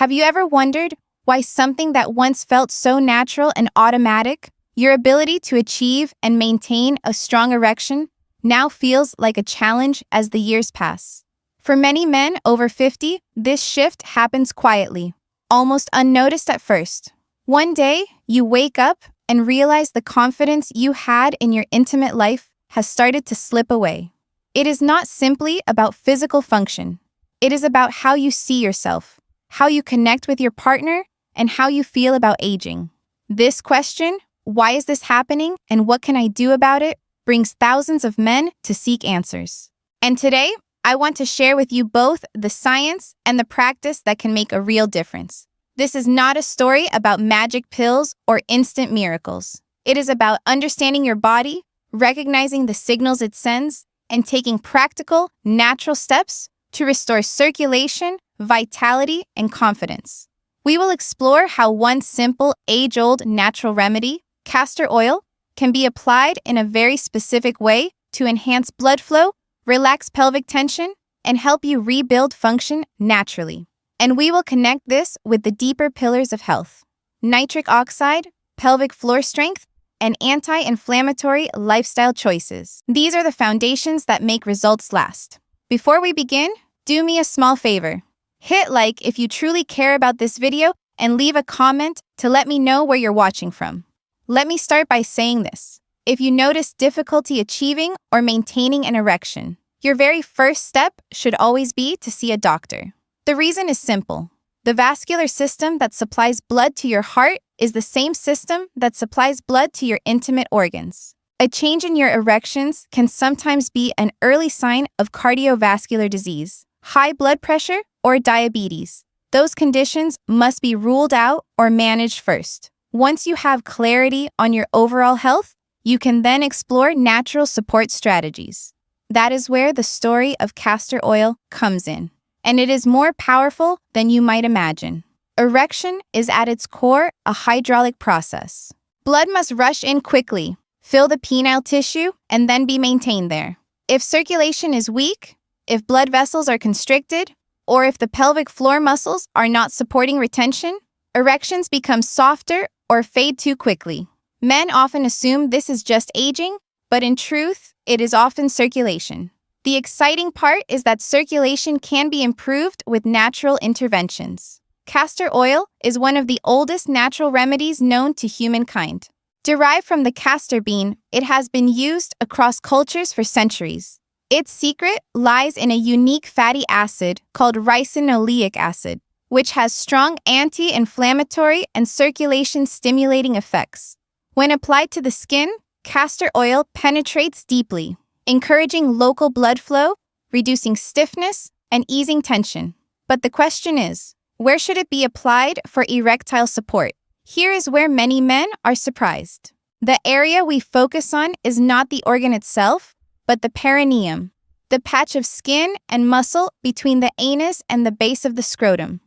Have you ever wondered why something that once felt so natural and automatic, your ability to achieve and maintain a strong erection, now feels like a challenge as the years pass? For many men over 50, this shift happens quietly, almost unnoticed at first. One day, you wake up and realize the confidence you had in your intimate life has started to slip away. It is not simply about physical function. It is about how you see yourself, how you connect with your partner, and how you feel about aging. This question, why is this happening and what can I do about it, brings thousands of men to seek answers. And today, I want to share with you both the science and the practice that can make a real difference. This is not a story about magic pills or instant miracles. It is about understanding your body, recognizing the signals it sends, and taking practical, natural steps to restore circulation, vitality, and confidence. We will explore how one simple, age-old natural remedy, castor oil, can be applied in a very specific way to enhance blood flow, relax pelvic tension, and help you rebuild function naturally. And we will connect this with the deeper pillars of health: nitric oxide, pelvic floor strength, and anti-inflammatory lifestyle choices. These are the foundations that make results last. Before we begin, do me a small favor. Hit like if you truly care about this video and leave a comment to let me know where you're watching from. Let me start by saying this. If you notice difficulty achieving or maintaining an erection, your very first step should always be to see a doctor. The reason is simple. The vascular system that supplies blood to your heart is the same system that supplies blood to your intimate organs. A change in your erections can sometimes be an early sign of cardiovascular disease, high blood pressure, or diabetes. Those conditions must be ruled out or managed first. Once you have clarity on your overall health, you can then explore natural support strategies. That is where the story of castor oil comes in, and it is more powerful than you might imagine. Erection is at its core a hydraulic process. Blood must rush in quickly, fill the penile tissue, and then be maintained there. If circulation is weak, if blood vessels are constricted, or if the pelvic floor muscles are not supporting retention, erections become softer or fade too quickly. Men often assume this is just aging, but in truth, it is often circulation. The exciting part is that circulation can be improved with natural interventions. Castor oil is one of the oldest natural remedies known to humankind. Derived from the castor bean, it has been used across cultures for centuries. Its secret lies in a unique fatty acid called ricinoleic acid, which has strong anti-inflammatory and circulation-stimulating effects. When applied to the skin, castor oil penetrates deeply, encouraging local blood flow, reducing stiffness, and easing tension. But the question is, where should it be applied for erectile support? Here is where many men are surprised. The area we focus on is not the organ itself, but the perineum, the patch of skin and muscle between the anus and the base of the scrotum.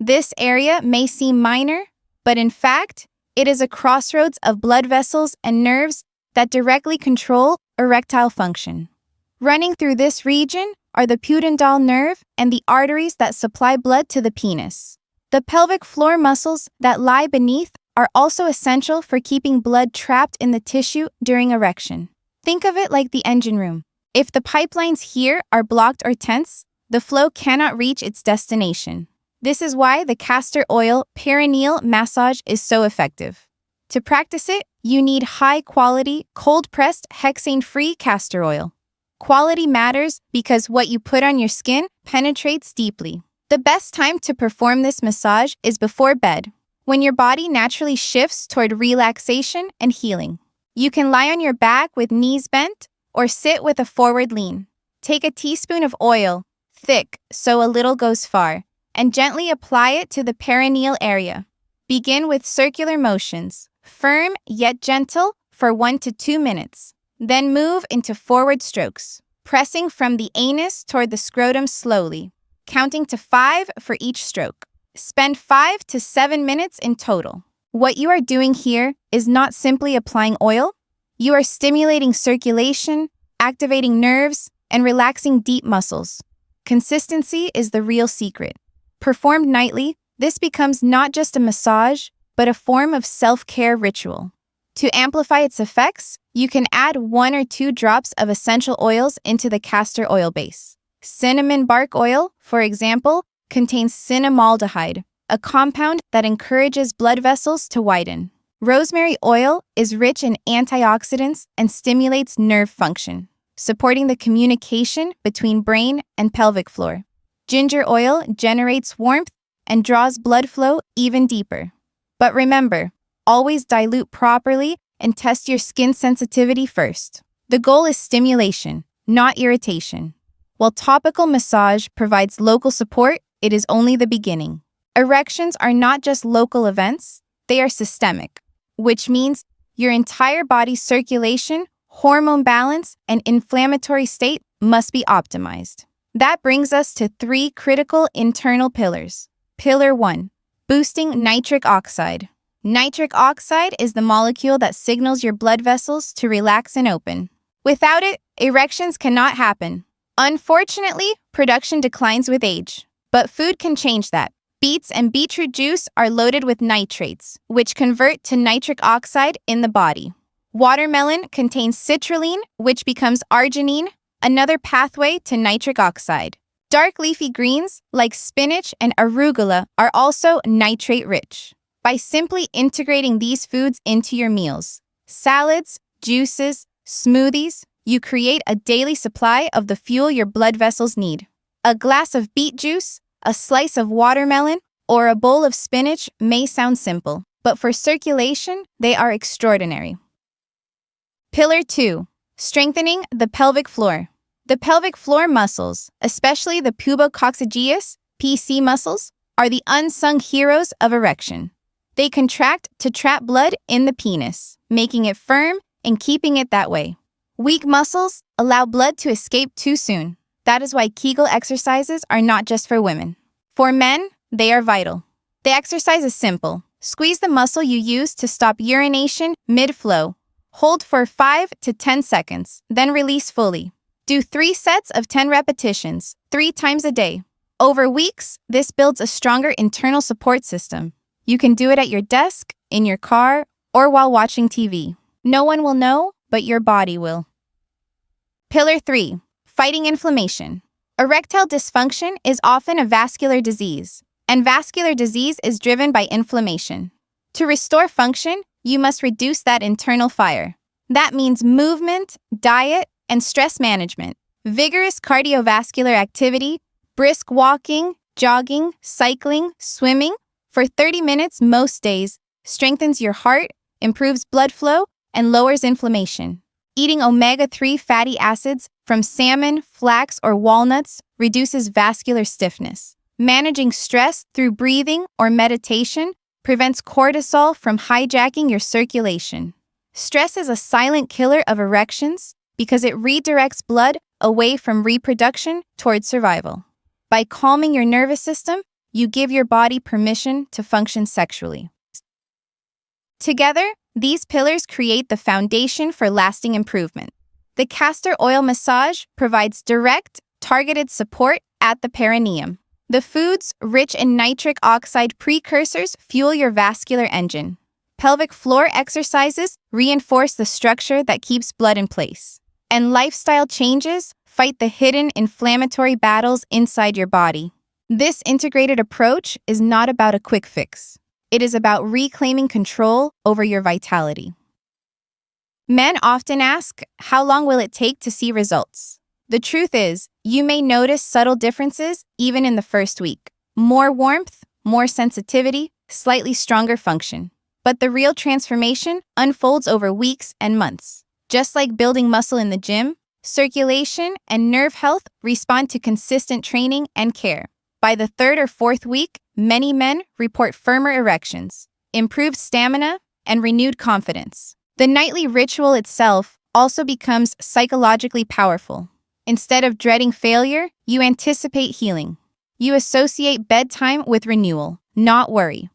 This area may seem minor, but in fact, it is a crossroads of blood vessels and nerves that directly control erectile function. Running through this region are the pudendal nerve and the arteries that supply blood to the penis. The pelvic floor muscles that lie beneath are also essential for keeping blood trapped in the tissue during erection. Think of it like the engine room. If the pipelines here are blocked or tense, the flow cannot reach its destination. This is why the castor oil perineal massage is so effective. To practice it, you need high-quality, cold-pressed, hexane-free castor oil. Quality matters because what you put on your skin penetrates deeply. The best time to perform this massage is before bed, when your body naturally shifts toward relaxation and healing. You can lie on your back with knees bent or sit with a forward lean. Take a teaspoon of oil, thick so a little goes far, and gently apply it to the perineal area. Begin with circular motions, firm yet gentle, for 1 to 2 minutes. Then move into forward strokes, pressing from the anus toward the scrotum slowly, counting to 5 for each stroke. Spend 5 to 7 minutes in total. What you are doing here is not simply applying oil. You are stimulating circulation, activating nerves, and relaxing deep muscles. Consistency is the real secret. Performed nightly, This becomes not just a massage, but a form of self-care ritual. To amplify its effects, you can add 1 or 2 drops of essential oils into the castor oil base. Cinnamon bark oil, for example, contains cinnamaldehyde, a compound that encourages blood vessels to widen. Rosemary oil is rich in antioxidants and stimulates nerve function, supporting the communication between brain and pelvic floor. Ginger oil generates warmth and draws blood flow even deeper. But remember, always dilute properly and test your skin sensitivity first. The goal is stimulation, not irritation. While topical massage provides local support, it is only the beginning. Erections are not just local events, they are systemic, which means your entire body's circulation, hormone balance, and inflammatory state must be optimized. That brings us to 3 critical internal pillars. Pillar 1, boosting nitric oxide. Nitric oxide is the molecule that signals your blood vessels to relax and open. Without it, erections cannot happen. Unfortunately, production declines with age. But food can change that. Beets and beetroot juice are loaded with nitrates, which convert to nitric oxide in the body. Watermelon contains citrulline, which becomes arginine, another pathway to nitric oxide. Dark leafy greens, like spinach and arugula, are also nitrate-rich. By simply integrating these foods into your meals, salads, juices, smoothies, you create a daily supply of the fuel your blood vessels need. A glass of beet juice, a slice of watermelon, or a bowl of spinach may sound simple, but for circulation, they are extraordinary. Pillar 2, strengthening the pelvic floor. The pelvic floor muscles, especially the pubococcygeus, PC muscles, are the unsung heroes of erection. They contract to trap blood in the penis, making it firm and keeping it that way. Weak muscles allow blood to escape too soon. That is why Kegel exercises are not just for women. For men, they are vital. The exercise is simple. Squeeze the muscle you use to stop urination mid-flow. Hold for 5 to 10 seconds, then release fully. Do 3 sets of 10 repetitions, 3 times a day. Over weeks, this builds a stronger internal support system. You can do it at your desk, in your car, or while watching TV. No one will know, but your body will. Pillar 3, fighting inflammation. Erectile dysfunction is often a vascular disease, and vascular disease is driven by inflammation. To restore function, you must reduce that internal fire. That means movement, diet, and stress management. Vigorous cardiovascular activity, brisk walking, jogging, cycling, swimming, for 30 minutes most days, strengthens your heart, improves blood flow, and lowers inflammation. Eating omega-3 fatty acids from salmon, flax, or walnuts reduces vascular stiffness. Managing stress through breathing or meditation prevents cortisol from hijacking your circulation. Stress is a silent killer of erections because it redirects blood away from reproduction toward survival. By calming your nervous system, you give your body permission to function sexually. Together, these pillars create the foundation for lasting improvement. The castor oil massage provides direct, targeted support at the perineum. The foods rich in nitric oxide precursors fuel your vascular engine. Pelvic floor exercises reinforce the structure that keeps blood in place. And lifestyle changes fight the hidden inflammatory battles inside your body. This integrated approach is not about a quick fix. It is about reclaiming control over your vitality. Men often ask, how long will it take to see results? The truth is, you may notice subtle differences even in the first week. More warmth, more sensitivity, slightly stronger function. But the real transformation unfolds over weeks and months. Just like building muscle in the gym, circulation and nerve health respond to consistent training and care. By the 3rd or 4th week, many men report firmer erections, improved stamina, and renewed confidence. The nightly ritual itself also becomes psychologically powerful. Instead of dreading failure, you anticipate healing. You associate bedtime with renewal, not worry.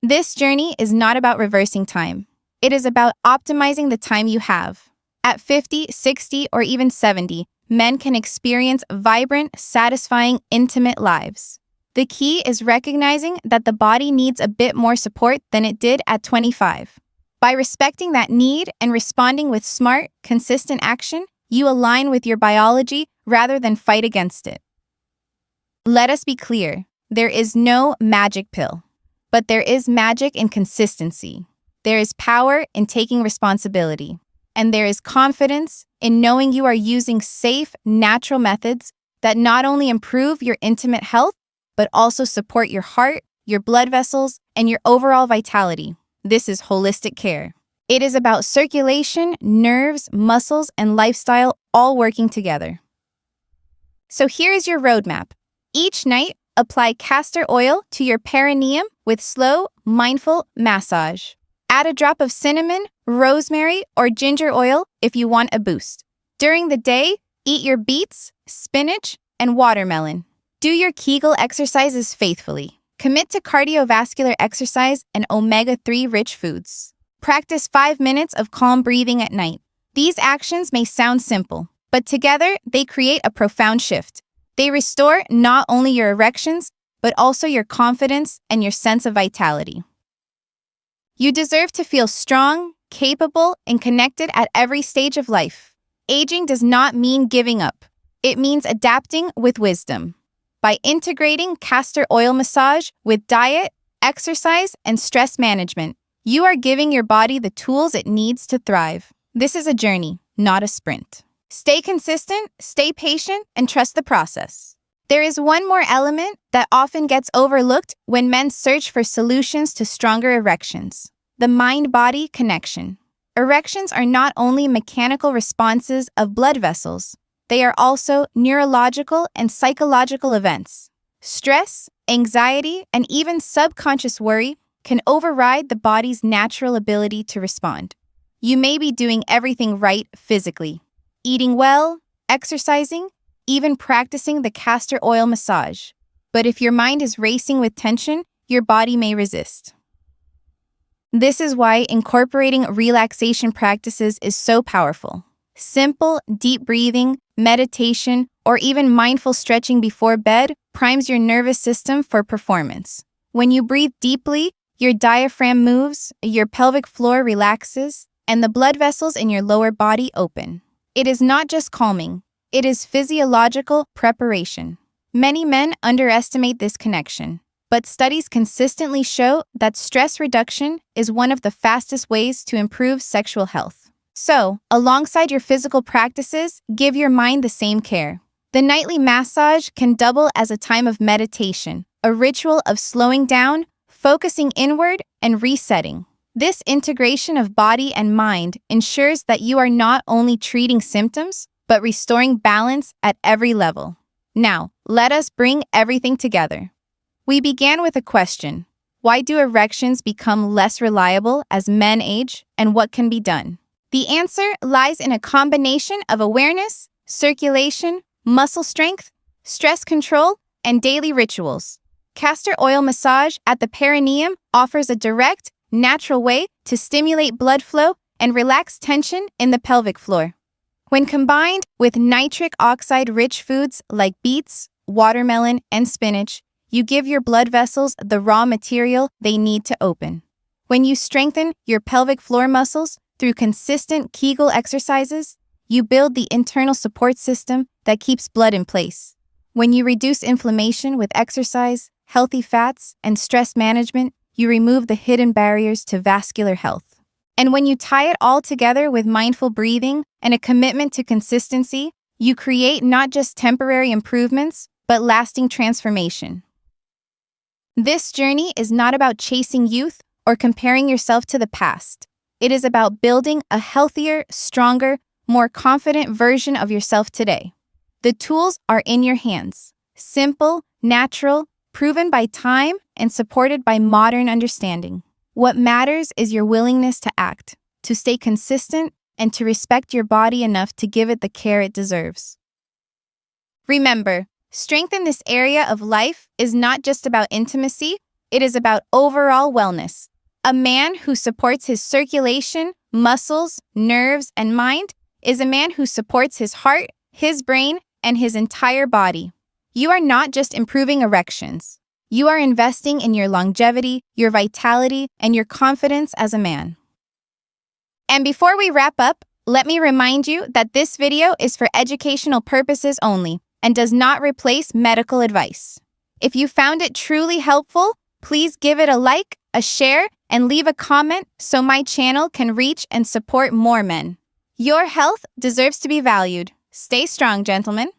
This journey is not about reversing time. It is about optimizing the time you have. At 50, 60, or even 70, men can experience vibrant, satisfying, intimate lives. The key is recognizing that the body needs a bit more support than it did at 25. By respecting that need and responding with smart, consistent action, you align with your biology rather than fight against it. Let us be clear, there is no magic pill, but there is magic in consistency. There is power in taking responsibility, and there is confidence in knowing you are using safe, natural methods that not only improve your intimate health, but also support your heart, your blood vessels, and your overall vitality. This is holistic care. It is about circulation, nerves, muscles, and lifestyle all working together. So here is your roadmap. Each night, apply castor oil to your perineum with slow, mindful massage. Add a drop of cinnamon, rosemary, or ginger oil if you want a boost. During the day, eat your beets, spinach, and watermelon. Do your Kegel exercises faithfully. Commit to cardiovascular exercise and omega-3 rich foods. Practice 5 minutes of calm breathing at night. These actions may sound simple, but together they create a profound shift. They restore not only your erections, but also your confidence and your sense of vitality. You deserve to feel strong, capable, and connected at every stage of life. Aging does not mean giving up. It means adapting with wisdom. By integrating castor oil massage with diet, exercise, and stress management, you are giving your body the tools it needs to thrive. This is a journey, not a sprint. Stay consistent, stay patient, and trust the process. There is one more element that often gets overlooked when men search for solutions to stronger erections: the mind-body connection. Erections are not only mechanical responses of blood vessels, they are also neurological and psychological events. Stress, anxiety, and even subconscious worry can override the body's natural ability to respond. You may be doing everything right physically, eating well, exercising, even practicing the castor oil massage. But if your mind is racing with tension, your body may resist. This is why incorporating relaxation practices is so powerful. Simple, deep breathing, meditation, or even mindful stretching before bed primes your nervous system for performance. When you breathe deeply, your diaphragm moves, your pelvic floor relaxes, and the blood vessels in your lower body open. It is not just calming, it is physiological preparation. Many men underestimate this connection, but studies consistently show that stress reduction is one of the fastest ways to improve sexual health. So, alongside your physical practices, give your mind the same care. The nightly massage can double as a time of meditation, a ritual of slowing down, focusing inward, and resetting. This integration of body and mind ensures that you are not only treating symptoms, but restoring balance at every level. Now, let us bring everything together. We began with a question: why do erections become less reliable as men age, and what can be done? The answer lies in a combination of awareness, circulation, muscle strength, stress control, and daily rituals. Castor oil massage at the perineum offers a direct, natural way to stimulate blood flow and relax tension in the pelvic floor. When combined with nitric oxide-rich foods like beets, watermelon, and spinach, you give your blood vessels the raw material they need to open. When you strengthen your pelvic floor muscles through consistent Kegel exercises, you build the internal support system that keeps blood in place. When you reduce inflammation with exercise, healthy fats, and stress management, you remove the hidden barriers to vascular health. And when you tie it all together with mindful breathing and a commitment to consistency, you create not just temporary improvements, but lasting transformation. This journey is not about chasing youth or comparing yourself to the past. It is about building a healthier, stronger, more confident version of yourself today. The tools are in your hands. Simple, natural, proven by time, and supported by modern understanding. What matters is your willingness to act, to stay consistent, and to respect your body enough to give it the care it deserves. Remember, strength in this area of life is not just about intimacy, it is about overall wellness. A man who supports his circulation, muscles, nerves, and mind is a man who supports his heart, his brain, and his entire body. You are not just improving erections. You are investing in your longevity, your vitality, and your confidence as a man. And before we wrap up, let me remind you that this video is for educational purposes only and does not replace medical advice. If you found it truly helpful, please give it a like, a share, and leave a comment so my channel can reach and support more men. Your health deserves to be valued. Stay strong, gentlemen.